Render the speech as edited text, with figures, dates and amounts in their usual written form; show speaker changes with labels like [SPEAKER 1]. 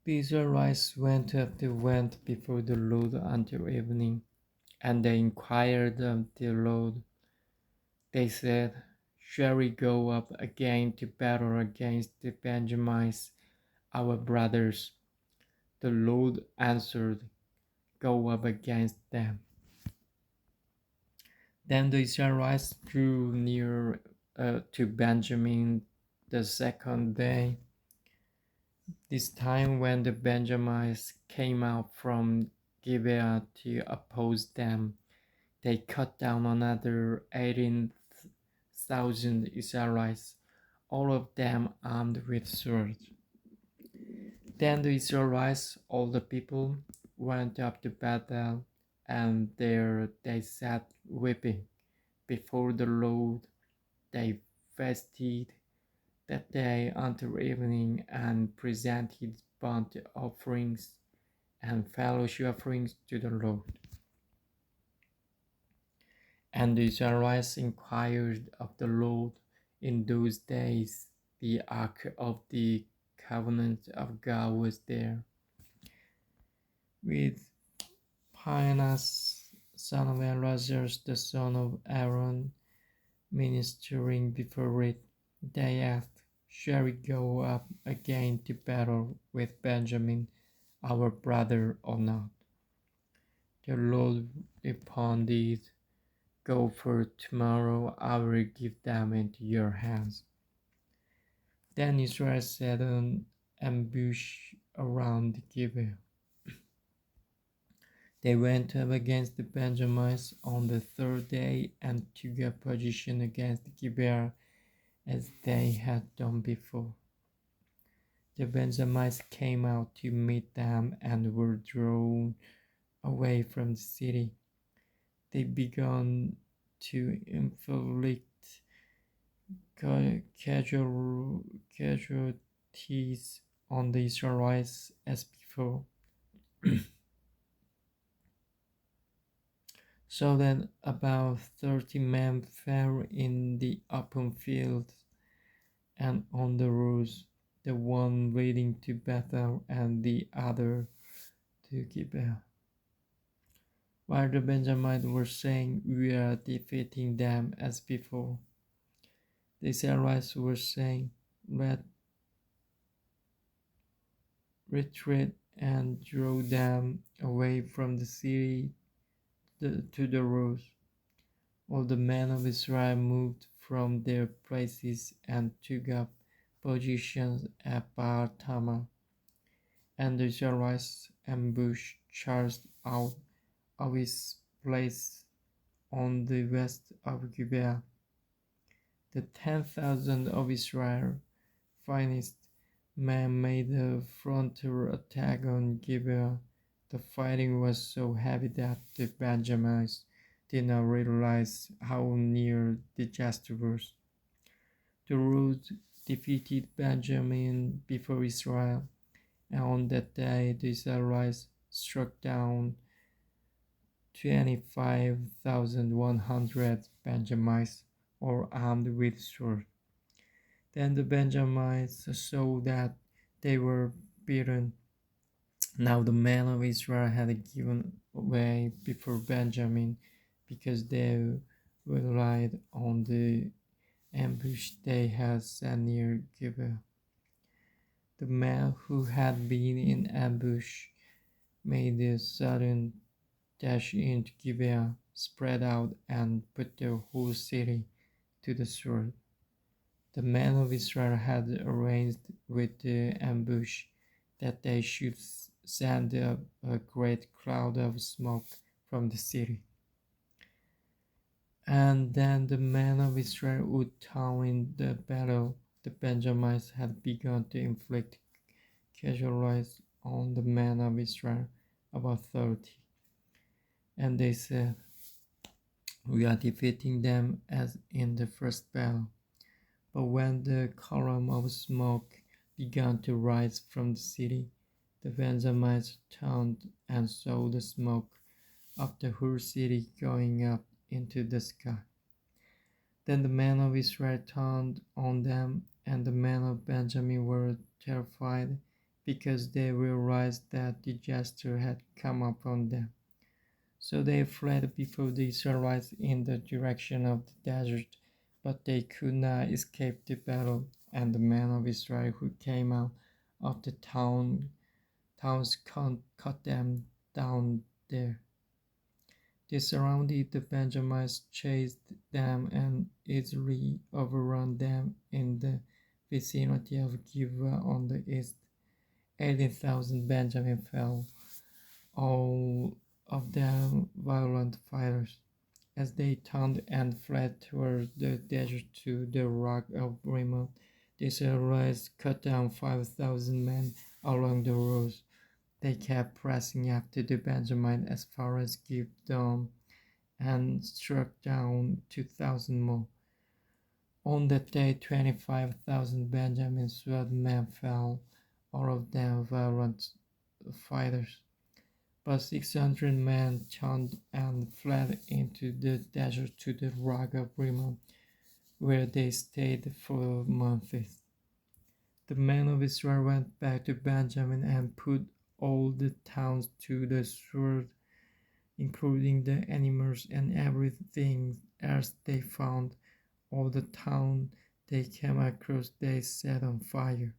[SPEAKER 1] The Israelites went before the Lord until evening, and they inquired of the Lord. They said, "Shall we go up again to battle against the Benjamites, our brothers?" The Lord answered, "Go up against them." Then the Israelites drew near to Benjamin the second day. This time, when the Benjamites came out from Gibeah to oppose them, they cut down another 18,000 Israelites, all of them armed with swords. Then the Israelites, all the people, went up to Bethel, and there they sat weeping before the Lord. They fasted that day until evening and presented burnt offerings and fellowship offerings to the Lord. And the Israelites inquired of the Lord in those days. The ark of the covenant of God was there, with Phinehas, son of Eleazar, the son of Aaron, ministering before it. They asked, "Shall we go up again to battle with Benjamin, our brother, or not?" The Lord responded, "Go, for tomorrow I will give them into your hands." Then Israel set an ambush around Gibeah. They went up against the Benjamites on the third day and took a position against Gibeah as they had done before. The Benjamites came out to meet them and were drawn away from the city. They began to inflict casualties on the Israelites as before. So then about 30 men fell in the open field and on the roads, the one leading to Bethel and the other to Gibeah. While the Benjamites were saying, "We are defeating them as before," the Israelites were saying, "Let retreat and draw them away from the city to the roads." All the men of Israel moved from their places and took up positions at Baal Tamar, and the Israelites ambushed charged out of his place on the west of Gibeah. The 10,000 of Israel's finest men made a frontal attack on Gibeah. The fighting was so heavy that the Benjamites did not realize how near the disaster was. The Lord defeated Benjamin before Israel, and on that day the Israelites struck down 25,100 Benjamites, all armed with swords. Then the Benjamites saw that they were beaten. Now the men of Israel had given way before Benjamin because they relied on the ambush they had set near Gibeah. The men who had been in ambush made a sudden dash into Gibeah, spread out, and put the whole city to the sword. The men of Israel had arranged with the ambush that they should send up a great cloud of smoke from the city. And then the men of Israel would turn the battle. The Benjamites had begun to inflict casualties on the men of Israel, about 30. And they said, "We are defeating them as in the first battle." But when the column of smoke began to rise from the city, the Benjamites turned and saw the smoke of the whole city going up into the sky. Then the men of Israel turned on them, and the men of Benjamin were terrified because they realized that disaster had come upon them. So they fled before the Israelites in the direction of the desert, but they could not escape the battle, and the men of Israel who came out of the towns cut them down there. They surrounded the Benjamites, chased them, and easily overrun them in the vicinity of Gibeah on the east. 18,000 Benjamin fell, all of them violent fighters. As they turned and fled toward the desert to the rock of Rimmon, the Israelites cut down 5,000 men along the roads. They kept pressing after the Benjamites as far as Gibeon and struck down 2,000 more. On that day, 25,000 Benjamin swordmen fell, all of them violent fighters. But 600 men turned and fled into the desert to the rock of Rimmon, where they stayed for months. The men of Israel went back to Benjamin and put all the towns to the sword, including the animals and everything else they found. All the town they came across they set on fire.